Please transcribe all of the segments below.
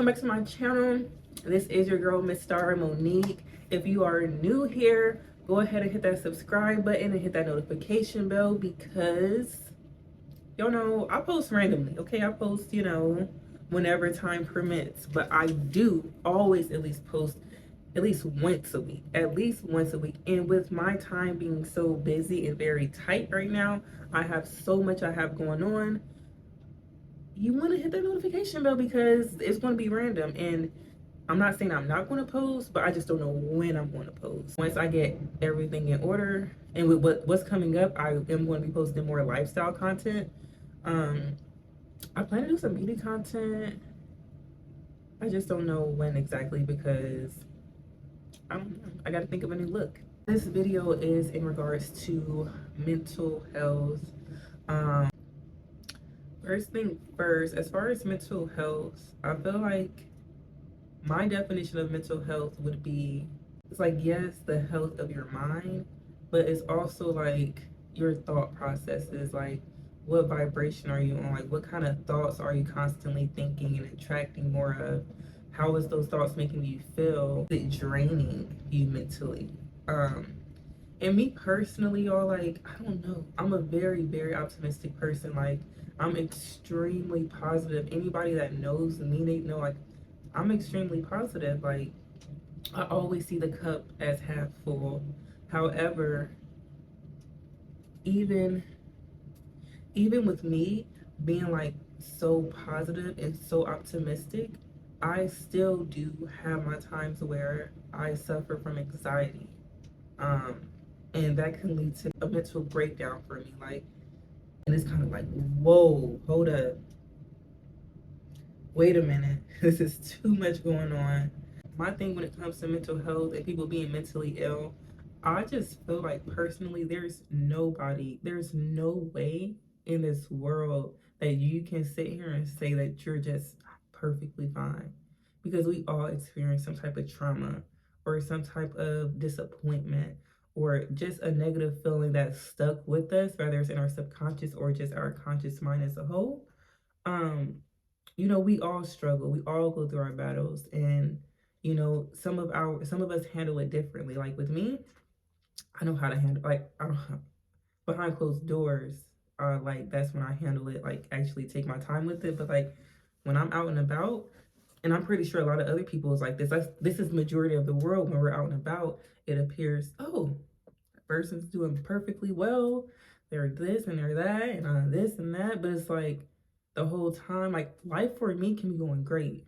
welcome back to my channel. This is your girl, Miss Star Monique. If you are new here, go ahead and hit that subscribe button and hit that notification bell because y'all know I post randomly. Okay, I post, whenever time permits, but I do always at least post at least once a week, and with my time being so busy and very tight right now, I have so much I have going on. You want to hit that notification bell because it's going to be random, and I'm not saying I'm not going to post, but I just don't know when I'm going to post. Once I get everything in order and with what's coming up, I am going to be posting more lifestyle content. I plan to do some beauty content. I just don't know when exactly because I don't know. I got to think of a new look. This video is in regards to mental health. First thing first, as far as mental health, I feel like my definition of mental health would be, it's like, yes, the health of your mind, but it's also like your thought processes, like what vibration are you on, like what kind of thoughts are you constantly thinking and attracting more of, how is those thoughts making you feel, is it draining you mentally? And me personally, y'all, like, I don't know, I'm a very, very optimistic person. Like, I'm extremely positive. Anybody that knows me, they know, like, I'm extremely positive. Like, I always see the cup as half full. However, even with me being like so positive and so optimistic, I still do have my times where I suffer from anxiety. And that can lead to a mental breakdown for me. Like, and it's kind of like, whoa, hold up. Wait a minute. This is too much going on. My thing when it comes to mental health and people being mentally ill, I just feel like personally there's no way in this world that you can sit here and say that you're just perfectly fine. Because we all experience some type of trauma or some type of disappointment or just a negative feeling that's stuck with us, whether it's in our subconscious or just our conscious mind as a whole. We all struggle. We all go through our battles, and some of us handle it differently. Like with me, I know how to handle, like, I don't behind closed doors. Like that's when I handle it. Like actually take my time with it. But like when I'm out and about, and I'm pretty sure a lot of other people is like this. This is majority of the world. When we're out and about, it appears, oh, that person's doing perfectly well. They're this and they're that, and this and that. But it's like the whole time, like life for me can be going great,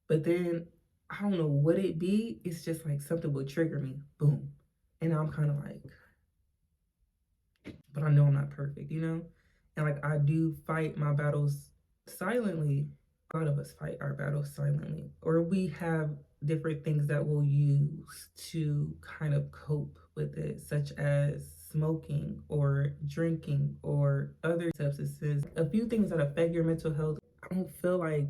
but then I don't know what it be. It's just like something will trigger me, boom, and I'm kind of like, but I know I'm not perfect, and like I do fight my battles silently. A lot of us fight our battles silently, or we have different things that we'll use to kind of cope with it, such as smoking or drinking or other substances. A few things that affect your mental health. I don't feel like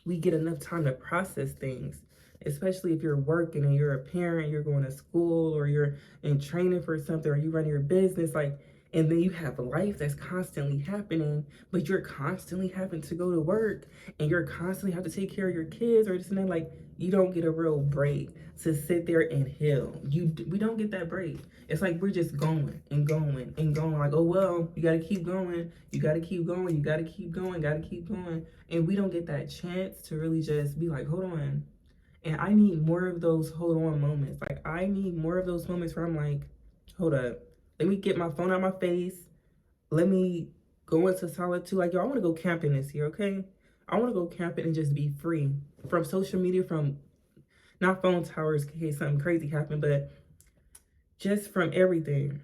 we get enough time to process things, especially if you're working and you're a parent, you're going to school, or you're in training for something, or you run your business, like, and then you have a life that's constantly happening, but you're constantly having to go to work and you're constantly have to take care of your kids or this and that. Like, you don't get a real break to sit there and heal. We don't get that break. It's like we're just going and going and going. Like, oh well, you gotta keep going. You gotta keep going. You gotta keep going. Gotta keep going. And we don't get that chance to really just be like, hold on. And I need more of those hold on moments. Like, I need more of those moments where I'm like, hold up. Let me get my phone out my face. Let me go into solitude. Like, yo, I want to go camping this year, okay? I want to go camping and just be free from social media, from not phone towers in case something crazy happened, but just from everything.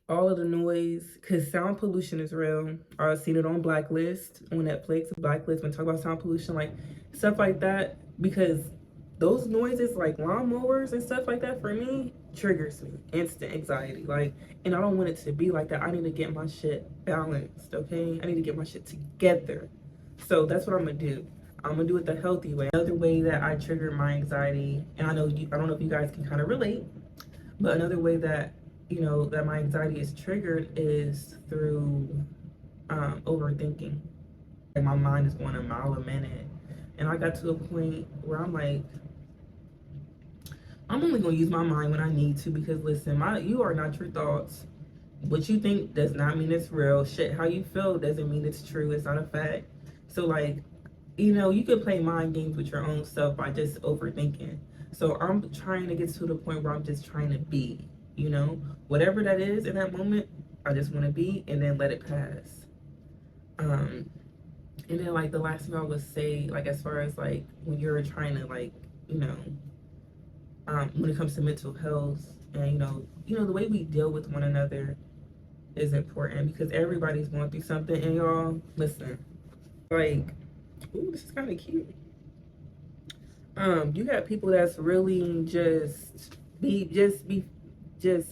All of the noise, because sound pollution is real. I've seen it on Blacklist, on Netflix. Blacklist, when talk about sound pollution, like stuff like that, because those noises like lawnmowers and stuff like that for me triggers me, instant anxiety. Like, and I don't want it to be like that. I need to get my shit balanced, okay? I need to get my shit together. So that's what I'm gonna do. I'm gonna do it the healthy way. Another way that I trigger my anxiety, and I don't know if you guys can kind of relate, but another way that that my anxiety is triggered is through overthinking. Like, my mind is going a mile a minute. And I got to a point where I'm like, I'm only gonna use my mind when I need to, because listen, you are not your thoughts. What you think does not mean it's real. Shit, how you feel doesn't mean it's true. It's not a fact. So like, you can play mind games with your own self by just overthinking. So I'm trying to get to the point where I'm just trying to be, whatever that is in that moment, I just want to be, and then let it pass. And then like the last thing I would say, like as far as like when you're trying to like, when it comes to mental health, and the way we deal with one another is important, because everybody's going through something. And y'all, listen, like, ooh, this is kind of cute. You got people that's really just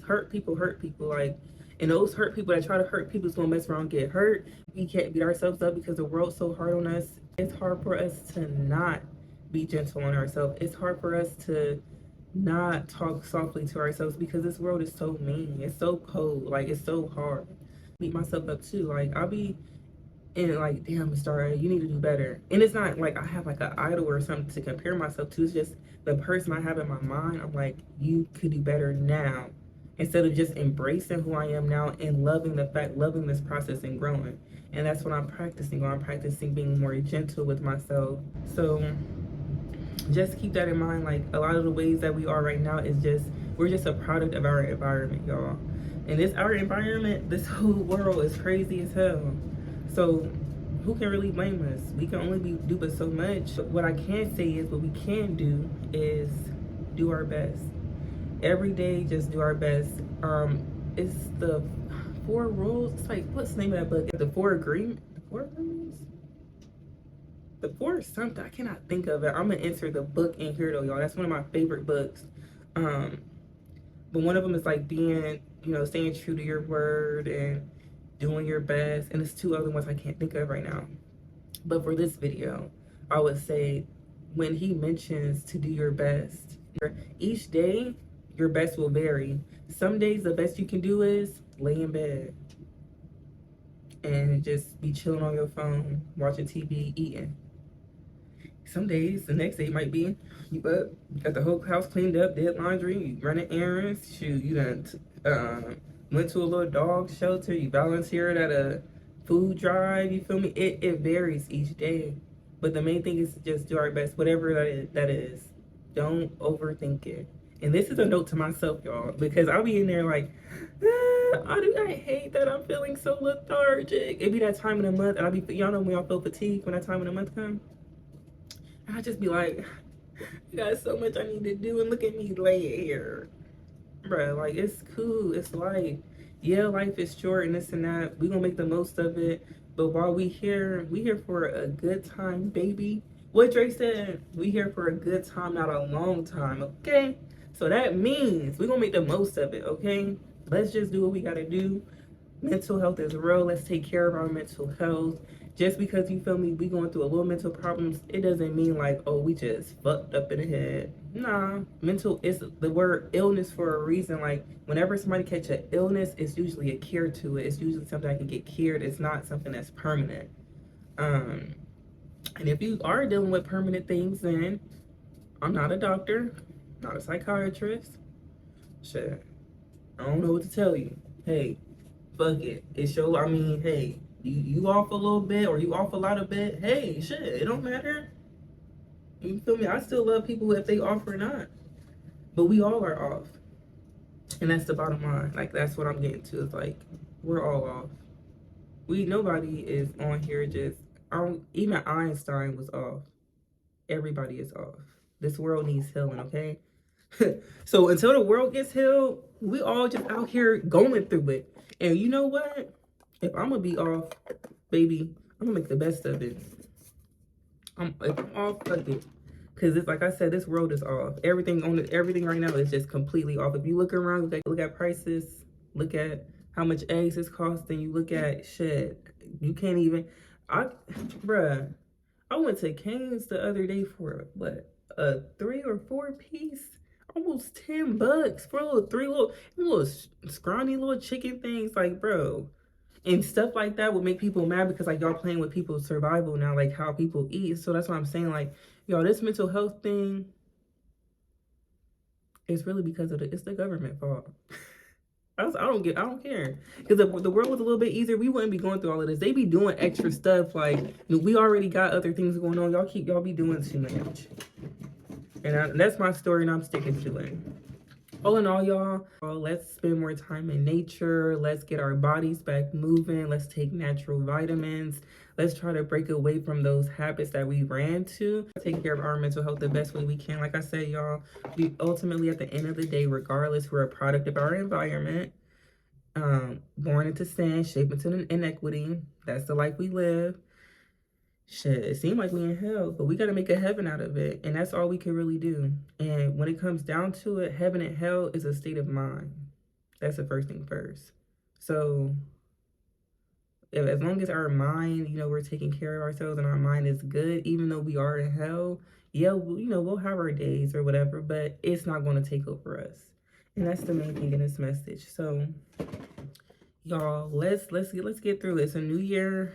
hurt people, like, and those hurt people that try to hurt people is gonna mess around and get hurt. We can't beat ourselves up because the world's so hard on us. It's hard for us to not be gentle on ourselves. It's hard for us to not talk softly to ourselves, because this world is so mean. It's so cold. Like, it's so hard. Beat myself up too. Like, I'll be and like, damn, Star, you need to do better. And it's not like I have like an idol or something to compare myself to. It's just the person I have in my mind. I'm like, you could do better now, instead of just embracing who I am now and loving this process and growing. And that's what I'm practicing on. I'm practicing being more gentle with myself. So just keep that in mind. Like, a lot of the ways that we are right now is we're just a product of our environment, y'all. And our environment, this whole world is crazy as hell. So who can really blame us? We can only do but so much. But what I can say is, what we can do is do our best. Every day, just do our best. It's the 4 rules. It's like, what's the name of that book? The 4 agreements? The 4 agreements? The 4 something. I cannot think of it. I'm gonna insert the book in here though, y'all. That's one of my favorite books. But one of them is like being, staying true to your word and doing your best. And there's 2 other ones I can't think of right now. But for this video, I would say, when he mentions to do your best, each day your best will vary. Some days the best you can do is lay in bed and just be chilling on your phone, watching TV, eating. Some days, the next day might be you up, got the whole house cleaned up, did laundry, you running errands, shoot, you done went to a little dog shelter, you volunteered at a food drive, you feel me? It varies each day. But the main thing is to just do our best, whatever that is. Don't overthink it. And this is a note to myself, y'all, because I'll be in there like, I hate that I'm feeling so lethargic. It be that time of the month, and I'll be, y'all know when y'all feel fatigued when that time of the month comes. I just be like, I got so much I need to do, and look at me lay here. Bruh, like, it's cool. It's life. Yeah, life is short and this and that. We gonna make the most of it. But while we here for a good time, baby. What Drake said, we here for a good time, not a long time, okay? So that means we gonna make the most of it, okay? Let's just do what we gotta do. Mental health is real. Let's take care of our mental health. Just because, you feel me, we going through a little mental problems, it doesn't mean like, oh, we just fucked up in the head. Nah, mental is the word illness for a reason. Like, whenever somebody catch an illness, it's usually a cure to it. It's usually something that can get cured. It's not something that's permanent. And if you are dealing with permanent things, then I'm not a doctor, not a psychiatrist. Shit, I don't know what to tell you. Hey, fuck it. Hey, you off a little bit or you off a lot of bit. Hey, shit, it don't matter. You feel me? I still love people if they off or not. But we all are off. And that's the bottom line. Like, that's what I'm getting to. It's like, we're all off. Nobody is on here just, even Einstein was off. Everybody is off. This world needs healing, okay? So until the world gets healed, we all just out here going through it. And you know what? If I'm gonna be off, baby, I'm gonna make the best of it. If I'm off, fuck it. Cause it's like I said, this world is off. Everything right now is just completely off. If you look around, look at prices, look at how much eggs it's costing, you look at shit. You can't even, bruh, I went to Cane's the other day for what, a 3 or 4 piece? Almost $10 for three little scrawny little chicken things. Like, bro. And stuff like that would make people mad because like y'all playing with people's survival now, like how people eat. So that's why I'm saying, like, y'all, this mental health thing is really because of it's the government fault. I don't care. Because if the world was a little bit easier, we wouldn't be going through all of this. They be doing extra stuff. Like, we already got other things going on. Y'all be doing too much. And that's my story, and I'm sticking to it. All in all, y'all, let's spend more time in nature. Let's get our bodies back moving. Let's take natural vitamins. Let's try to break away from those habits that we ran to. Take care of our mental health the best way we can. Like I said, y'all, we ultimately, at the end of the day, regardless, we're a product of our environment. Born into sin, shaped into inequity. That's the life we live. Shit, it seems like we in hell, but we got to make a heaven out of it. And that's all we can really do. And when it comes down to it, heaven and hell is a state of mind. That's the first thing first. So as long as our mind, we're taking care of ourselves and our mind is good, even though we are in hell, yeah, we'll have our days or whatever, but it's not going to take over us. And that's the main thing in this message. So y'all, let's get through it. It's a new year.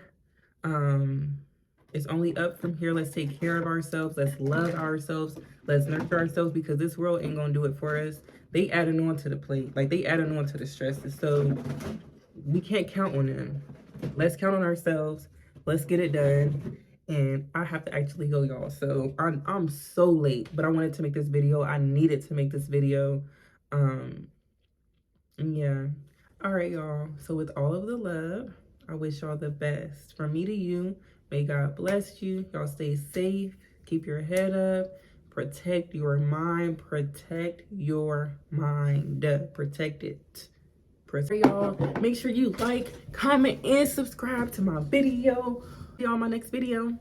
It's only up from here. Let's take care of ourselves. Let's love ourselves. Let's nurture ourselves, because this world ain't gonna do it for us. They added on to the plate. Like, they added on to the stresses. So we can't count on them. Let's count on ourselves. Let's get it done. And I have to actually go, y'all. So I'm so late, but I wanted to make this video. I needed to make this video. Yeah. All right, y'all. So with all of the love, I wish y'all the best. From me to you. May God bless you. Y'all stay safe. Keep your head up. Protect your mind. Protect your mind. Protect it. Y'all, make sure you like, comment, and subscribe to my video. See y'all in my next video.